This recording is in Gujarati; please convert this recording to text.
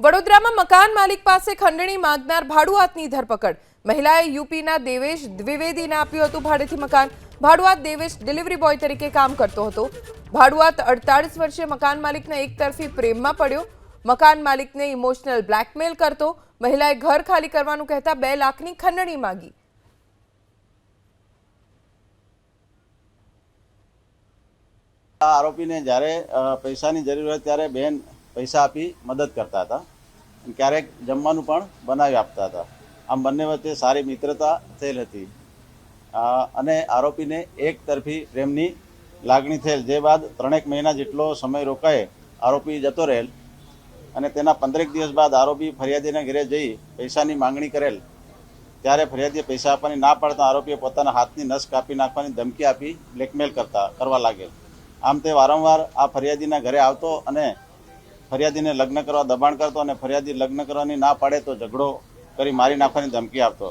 વડોદરામાં મકાન માલિક પાસે ખંડણી માંગનાર ભાડુઆતની ધરપકડ। મહિલાએ યુપીના દેવેશ દ્વિવેદીને આપ્યું હતું ભાડેથી મકાન। ભાડુઆત દેવેશ ડિલિવરી બોય તરીકે કામ કરતો હતો। ભાડુઆત 48 વર્ષીય મકાન માલિકના એકતરફી પ્રેમમાં પડ્યો। મકાન માલિકને ઇમોશનલ બ્લેકમેલ કરતો। મહિલાએ ઘર ખાલી કરવાનું કહેતા 2 લાખની ખંડણી માંગી। આરોપીને જ્યારે પૈસાની જરૂર હોય ત્યારે બહેન પૈસા આપી મદદ કરતા હતા, ક્યારેક જમવાનું પણ બનાવી આપતા હતા। આમ બંને વચ્ચે સારી મિત્રતા થયેલ હતી અને આરોપીને એક તરફી પ્રેમની લાગણી થયેલ, જે બાદ 3 મહિના જેટલો સમય રોકાય આરોપી જતો રહેલ અને તેના 15 દિવસ બાદ આરોપી ફરિયાદીના ઘરે જઈ પૈસાની માંગણી કરેલ। ત્યારે ફરિયાદીએ પૈસા આપવાની ના પાડતા આરોપીએ પોતાના હાથની નસ કાપી નાખવાની ધમકી આપી બ્લેકમેલ કરવા લાગેલ। આમ તે વારંવાર આ ફરિયાદીના ઘરે આવતો અને ફરિયાદીને લગ્ન કરવા દબાણ કરતો અને ફરિયાદી લગ્ન કરવાની ના પાડે તો ઝઘડો કરી મારી નાખવાની ધમકી આપતો।